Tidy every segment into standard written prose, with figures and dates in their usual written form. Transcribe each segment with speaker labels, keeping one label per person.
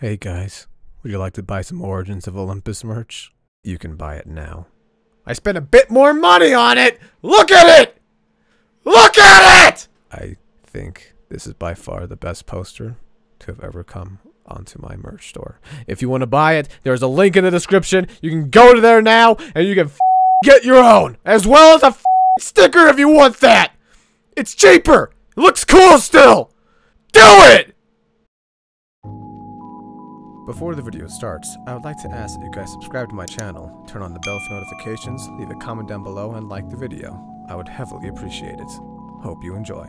Speaker 1: Hey guys, would you like to buy some Origins of Olympus merch? You can buy it now. I spent a bit more money on it! Look at it! Look at it! I think this is by far the best poster to have ever come onto my merch store. If you want to buy it, there's a link in the description. You can go to there now and you can get your own, as well as a sticker if you want that. It's cheaper. It looks cool still. Do it! Before the video starts, I would like to ask that you guys subscribe to my channel, turn on the bell for notifications, leave a comment down below, and like the video. I would heavily appreciate it. Hope you enjoy.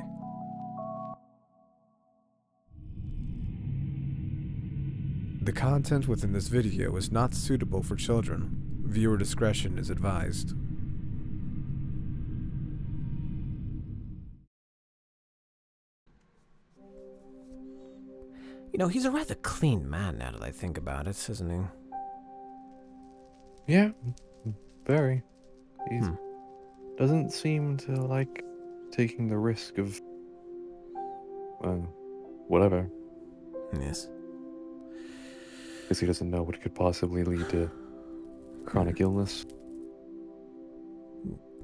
Speaker 1: The content within this video is not suitable for children. Viewer discretion is advised. You know, he's a rather clean man now that I think about it, isn't he?
Speaker 2: Yeah, very. He doesn't seem to like taking the risk of, whatever.
Speaker 1: Yes.
Speaker 2: Because he doesn't know what could possibly lead to chronic illness.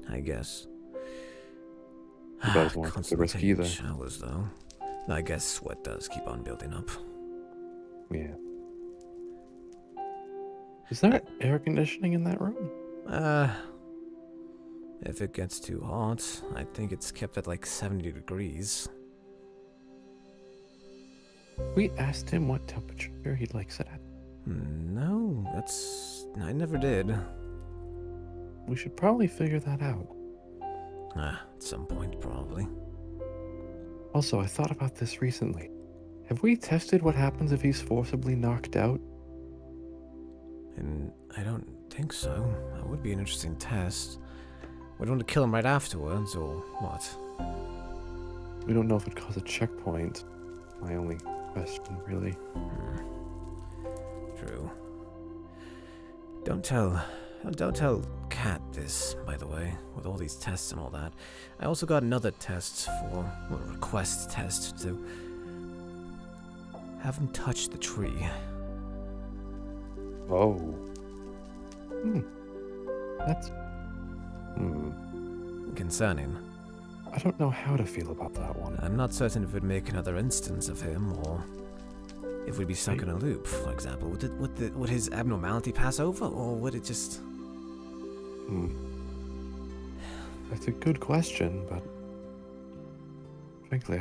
Speaker 1: I guess.
Speaker 2: He doesn't want to take the risk either.
Speaker 1: Showers, though. I guess sweat does keep on building up.
Speaker 2: Yeah. Is there air conditioning in that room?
Speaker 1: If it gets too hot, I think it's kept at like 70 degrees.
Speaker 2: We asked him what temperature he likes it at.
Speaker 1: No, I never did.
Speaker 2: We should probably figure that out.
Speaker 1: At some point, probably.
Speaker 2: Also, I thought about this recently. Have we tested what happens if he's forcibly knocked out?
Speaker 1: And I don't think so. That would be an interesting test. Would want to kill him right afterwards, or what?
Speaker 2: We don't know if it'd cause a checkpoint. My only question, really.
Speaker 1: True. Don't tell Kat this, by the way, with all these tests and all that. I also got another test for, well, request test to have him touch the tree.
Speaker 2: Oh. That's...
Speaker 1: Concerning.
Speaker 2: I don't know how to feel about that one.
Speaker 1: I'm not certain if it would make another instance of him, or if we'd be stuck in a loop, for example. Would his abnormality pass over, or would it just...
Speaker 2: That's a good question, but... frankly,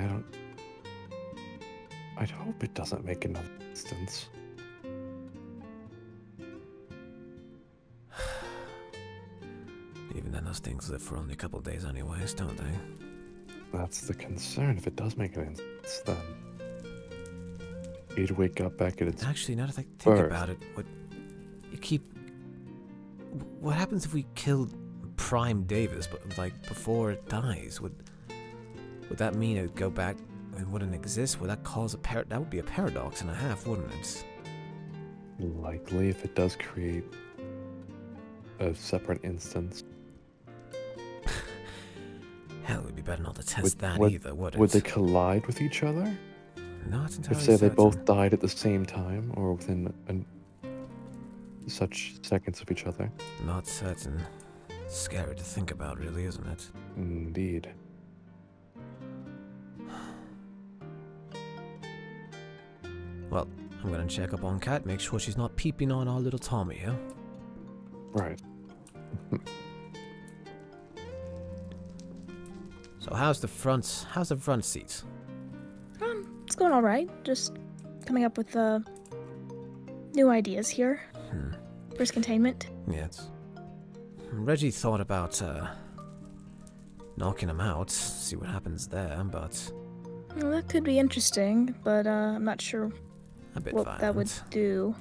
Speaker 2: I'd hope it doesn't make another instance.
Speaker 1: Even then, those things live for only a couple days anyways, don't they?
Speaker 2: That's the concern. If it does make an instance, then... he'd wake up back at its
Speaker 1: Actually, now that I think
Speaker 2: birth.
Speaker 1: about it, what happens if we killed Prime Davis, but like before it dies? Would that mean it would go back and wouldn't exist? Would that cause that would be a paradox and a half, wouldn't it?
Speaker 2: Likely, if it does create a separate instance.
Speaker 1: Hell, it would be better not to test that either, would it?
Speaker 2: Would they collide with each other?
Speaker 1: Not entirely
Speaker 2: If, say,
Speaker 1: certain.
Speaker 2: they both died at the same time, or within such seconds of each other?
Speaker 1: Not certain. Scary to think about, really, isn't it?
Speaker 2: Indeed.
Speaker 1: Well, I'm gonna check up on Kat, make sure she's not peeping on our little Tommy here.
Speaker 2: Right.
Speaker 1: So how's the front seat?
Speaker 3: It's going all right. Just coming up with new ideas here. Risk containment.
Speaker 1: Yes. Reggie thought about knocking him out, see what happens there, but
Speaker 3: Well, that could be interesting, but I'm not sure what
Speaker 1: violent.
Speaker 3: that would do.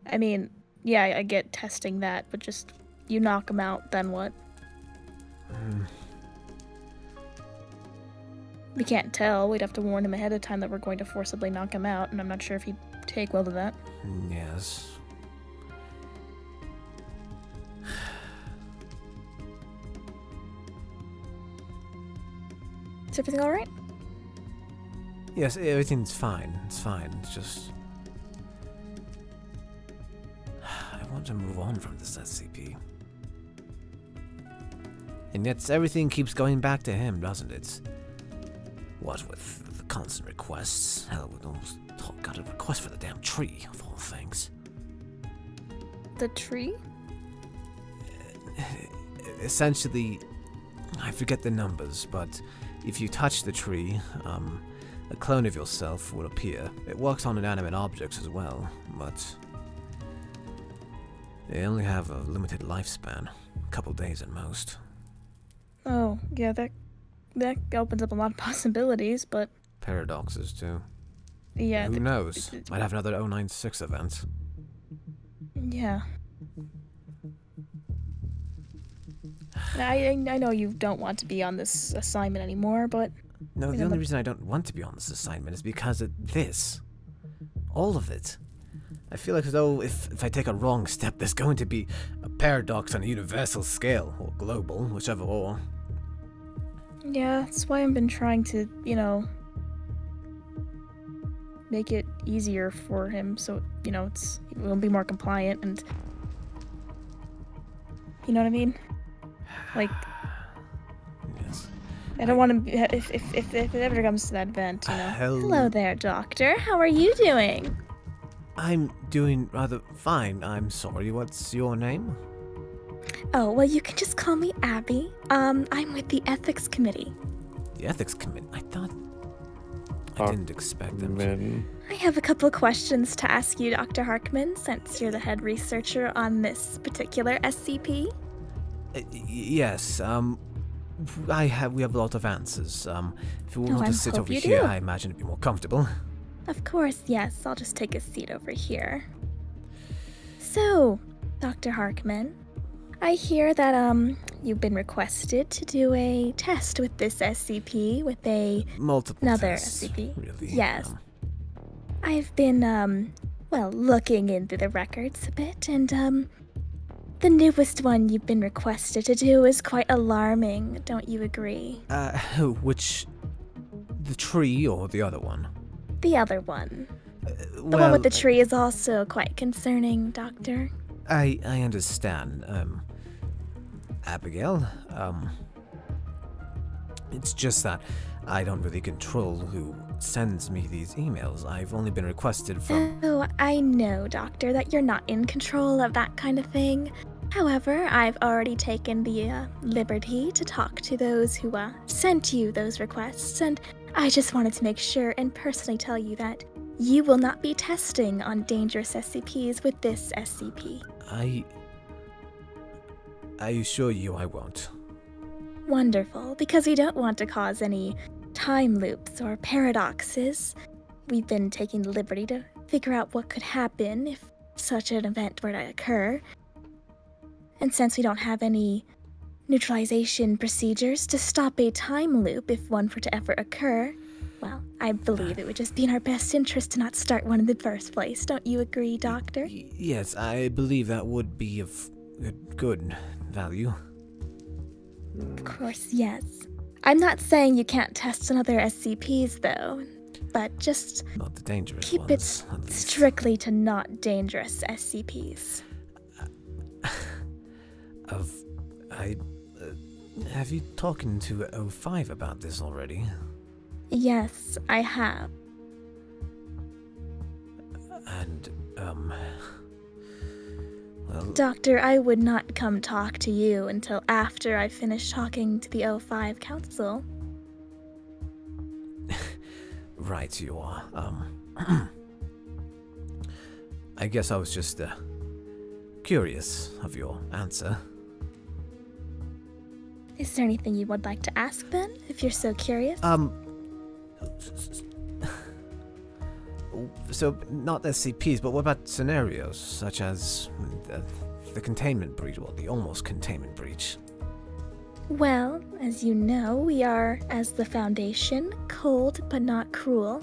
Speaker 3: I mean, yeah, I get testing that, but just you knock him out, then what? We can't tell. We'd have to warn him ahead of time that we're going to forcibly knock him out, and I'm not sure if he'd take well to that.
Speaker 1: Yes.
Speaker 3: Is everything all right?
Speaker 1: Yes, everything's fine. It's fine. It's just want to move on from this SCP. And yet everything keeps going back to him, doesn't it? What with the constant requests? Hell, we almost got a request for the damn tree, of all things.
Speaker 3: The tree?
Speaker 1: Essentially, I forget the numbers, but if you touch the tree, a clone of yourself will appear. It works on inanimate objects as well, but they only have a limited lifespan, a couple days at most.
Speaker 3: Oh, yeah, that opens up a lot of possibilities, but...
Speaker 1: Paradoxes, too.
Speaker 3: Yeah.
Speaker 1: Who knows? Might have another 096 event.
Speaker 3: Yeah. I know you don't want to be on this assignment anymore, but...
Speaker 1: No, the only reason I don't want to be on this assignment is because of this. All of it. I feel like as though if I take a wrong step, there's going to be a paradox on a universal scale, or global, whichever or.
Speaker 3: Yeah, that's why I've been trying to, you know, make it easier for him, so, you know, he will be more compliant, and... You know what I mean? Like...
Speaker 1: Yes.
Speaker 3: I don't want to... If it ever comes to that event, you know.
Speaker 1: Hello
Speaker 3: there, Doctor. How are you doing?
Speaker 1: I'm doing rather fine. I'm sorry, what's your name?
Speaker 3: Oh, well, you can just call me Abby. I'm with the Ethics Committee.
Speaker 1: The Ethics Committee? I thought... I didn't expect them to...
Speaker 3: I have a couple of questions to ask you, Dr. Harkman, since you're the head researcher on this particular SCP.
Speaker 1: Yes, we have a lot of answers. If you want to sit over here, I imagine it'd be more comfortable.
Speaker 3: Of course, yes. I'll just take a seat over here. So, Dr. Harkman, I hear that, you've been requested to do a test with this SCP, with another
Speaker 1: tests,
Speaker 3: SCP.
Speaker 1: Really.
Speaker 3: Yes. I've been, well, looking into the records a bit, and, the newest one you've been requested to do is quite alarming, don't you agree?
Speaker 1: Which... the tree or the other one?
Speaker 3: The other one. The one with the tree is also quite concerning, Doctor.
Speaker 1: I understand, Abigail, it's just that I don't really control who sends me these emails. I've only been requested from...
Speaker 3: Oh, I know, Doctor, that you're not in control of that kind of thing. However, I've already taken the liberty to talk to those who sent you those requests, and I just wanted to make sure and personally tell you that you will not be testing on dangerous SCPs with this SCP.
Speaker 1: I assure you I won't.
Speaker 3: Wonderful, because we don't want to cause any time loops or paradoxes. We've been taking the liberty to figure out what could happen if such an event were to occur. And since we don't have any neutralization procedures to stop a time loop if one were to ever occur, well, I believe it would just be in our best interest to not start one in the first place. Don't you agree, Doctor?
Speaker 1: Yes, I believe that would be of good value.
Speaker 3: Of course, yes. I'm not saying you can't test on other SCPs, though, but just
Speaker 1: not the dangerous
Speaker 3: keep
Speaker 1: ones,
Speaker 3: it strictly to not dangerous SCPs.
Speaker 1: Have you talked to 05 about this already?
Speaker 3: Yes, I have.
Speaker 1: And, well...
Speaker 3: Doctor, I would not come talk to you until after I finish talking to the 05 Council.
Speaker 1: Right, you are. I guess I was just, curious of your answer.
Speaker 3: Is there anything you would like to ask, then, if you're so curious?
Speaker 1: So, not SCPs, but what about scenarios, such as the containment breach, well, the almost containment breach?
Speaker 3: Well, as you know, we are, as the Foundation, cold but not cruel,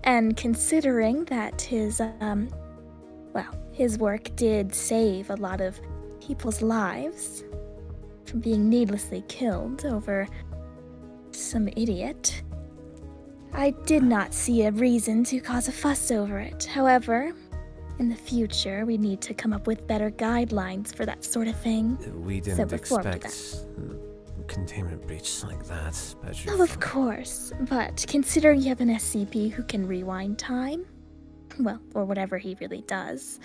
Speaker 3: and considering that his work did save a lot of people's lives from being needlessly killed over some idiot, I did not see a reason to cause a fuss over it. However, In the future, we need to come up with better guidelines for that sort of thing.
Speaker 1: We
Speaker 3: So
Speaker 1: didn't
Speaker 3: before we do
Speaker 1: expect containment breach like that. Especially
Speaker 3: Oh, of course, but considering you have an SCP who can rewind time, well, or whatever he really does,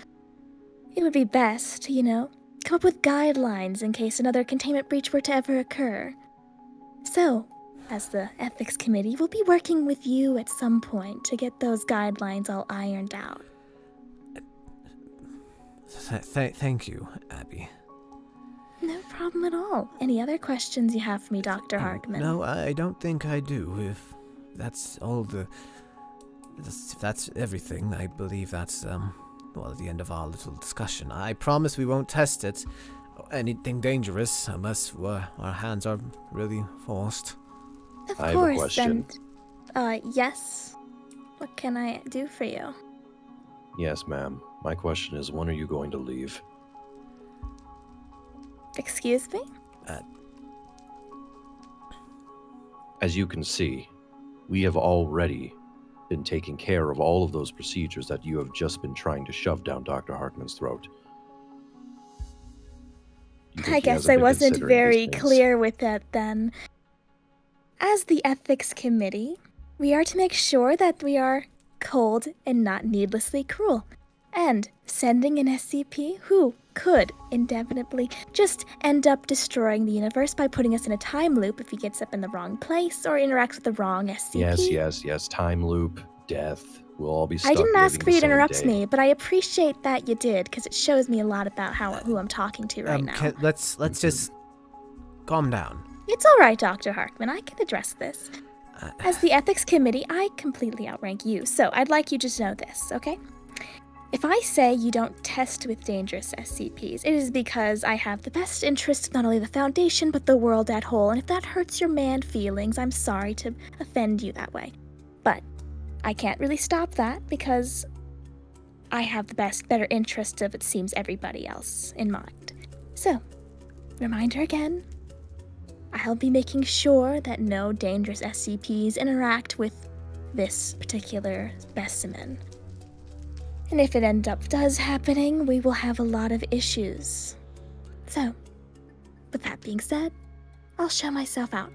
Speaker 3: it would be best to, come up with guidelines in case another containment breach were to ever occur. So, as the Ethics Committee, we'll be working with you at some point to get those guidelines all ironed out.
Speaker 1: Thank you, Abby.
Speaker 3: No problem at all. Any other questions you have for me, Dr. Harkman?
Speaker 1: No, I don't think I do. If that's all if that's everything, I believe that's, well, the end of our little discussion. I promise we won't test it, anything dangerous, unless our hands are really forced.
Speaker 3: Of
Speaker 4: I have a
Speaker 3: course,
Speaker 4: question.
Speaker 3: and, yes? What can I do for you?
Speaker 4: Yes, ma'am. My question is, when are you going to leave?
Speaker 3: Excuse me?
Speaker 4: As you can see, we have already been taking care of all of those procedures that you have just been trying to shove down Dr. Hartman's throat. You think
Speaker 3: I
Speaker 4: he
Speaker 3: guess
Speaker 4: hasn't
Speaker 3: I
Speaker 4: been
Speaker 3: wasn't
Speaker 4: considering
Speaker 3: very
Speaker 4: these things?
Speaker 3: clear with that then. As the Ethics Committee, we are to make sure that we are cold and not needlessly cruel. And sending an SCP who could indefinitely just end up destroying the universe by putting us in a time loop if he gets up in the wrong place or interacts with the wrong SCP.
Speaker 4: Yes. Time loop, death. We'll all be stuck
Speaker 3: I didn't ask
Speaker 4: living
Speaker 3: for you
Speaker 4: the
Speaker 3: to
Speaker 4: same
Speaker 3: interrupt
Speaker 4: day.
Speaker 3: me, but I appreciate that you did, because it shows me a lot about who I'm talking to right now.
Speaker 1: Let's just calm down.
Speaker 3: It's all right, Dr. Harkman. I can address this. As the Ethics Committee, I completely outrank you, so I'd like you to know this, okay? If I say you don't test with dangerous SCPs, it is because I have the best interest of not only the Foundation, but the world at whole, and if that hurts your man feelings, I'm sorry to offend you that way. But I can't really stop that, because I have the better interest of, it seems, everybody else in mind. So, reminder again, I'll be making sure that no dangerous SCPs interact with this particular specimen. And if it does happening, we will have a lot of issues. So, with that being said, I'll show myself out.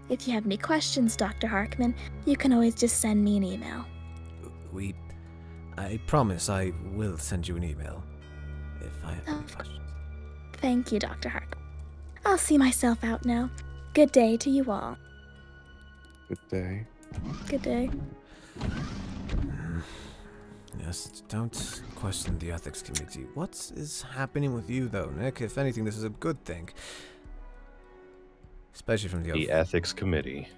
Speaker 3: If you have any questions, Dr. Harkman, you can always just send me an email.
Speaker 1: I promise I will send you an email if I have any
Speaker 3: Oh.
Speaker 1: questions.
Speaker 3: Thank you, Dr. Harkman. I'll see myself out now. Good day to you all.
Speaker 2: Good day.
Speaker 3: Good day.
Speaker 1: Yes, don't question the Ethics Committee. What is happening with you, though, Nick? If anything, this is a good thing. Especially from
Speaker 4: The Ethics Committee,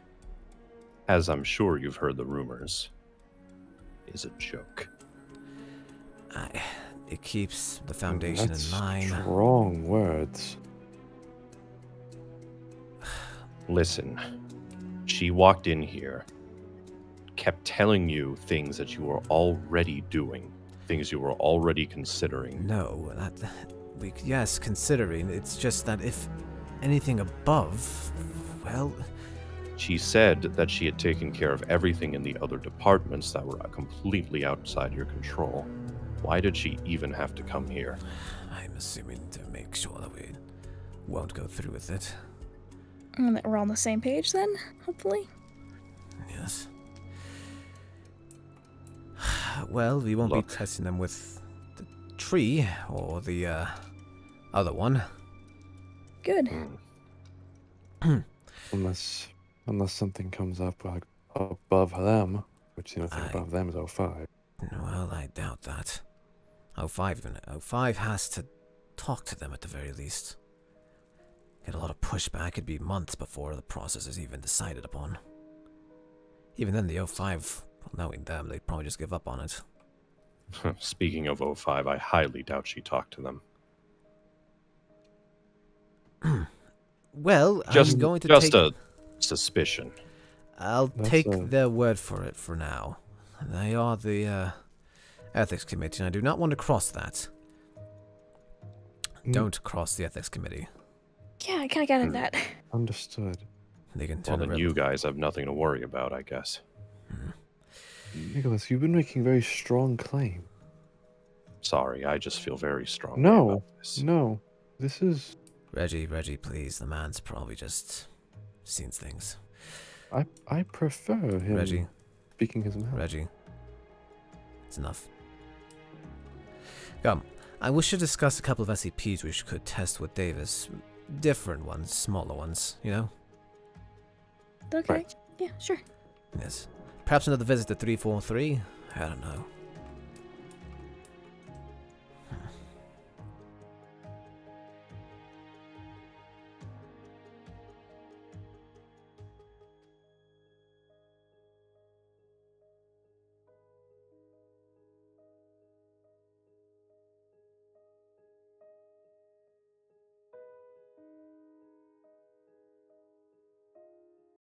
Speaker 4: as I'm sure you've heard the rumors, is a joke.
Speaker 1: It keeps the Foundation
Speaker 2: That's
Speaker 1: in line.
Speaker 2: strong words.
Speaker 4: Listen, she walked in here, kept telling you things that you were already doing, things you were already considering.
Speaker 1: No, yes, considering. It's just that if anything above, well...
Speaker 4: She said that she had taken care of everything in the other departments that were completely outside your control. Why did she even have to come here?
Speaker 1: I'm assuming to make sure that we won't go through with it.
Speaker 3: And that we're all on the same page then, hopefully.
Speaker 1: Yes. Well, we won't
Speaker 4: Look.
Speaker 1: be testing them with the tree or the other one.
Speaker 3: Good.
Speaker 2: Unless something comes up like above them, which the only thing above them is 05.
Speaker 1: Well, I doubt that. 05 has to talk to them at the very least. Get a lot of pushback. It'd be months before the process is even decided upon. Even then, the 05, knowing them, they'd probably just give up on it.
Speaker 4: Speaking of 05, I highly doubt she talked to them.
Speaker 1: Well,
Speaker 4: Just,
Speaker 1: I'm going to
Speaker 4: just
Speaker 1: take...
Speaker 4: a suspicion.
Speaker 1: I'll
Speaker 2: That's
Speaker 1: take
Speaker 2: a-
Speaker 1: their word for it for now. They are the Ethics Committee, and I do not want to cross that. Don't cross the Ethics Committee.
Speaker 3: Yeah, I kind of got at that.
Speaker 2: Understood.
Speaker 1: They can
Speaker 4: Well,
Speaker 1: turn
Speaker 4: then
Speaker 1: around.
Speaker 4: you guys have nothing to worry about, I guess.
Speaker 2: Nicholas, you've been making very strong claim.
Speaker 4: Sorry, I just feel very strongly
Speaker 2: No,
Speaker 4: about this.
Speaker 2: no. This is...
Speaker 1: Reggie, please. The man's probably just seen things.
Speaker 2: I prefer him
Speaker 1: Reggie,
Speaker 2: speaking his mind.
Speaker 1: Reggie. It's enough. Come, I wish to discuss a couple of SCPs we could test with Davis. Different ones, smaller ones, you know?
Speaker 3: Okay.
Speaker 2: Right.
Speaker 3: Yeah, sure.
Speaker 1: Yes. Perhaps another visit to 343? I don't know.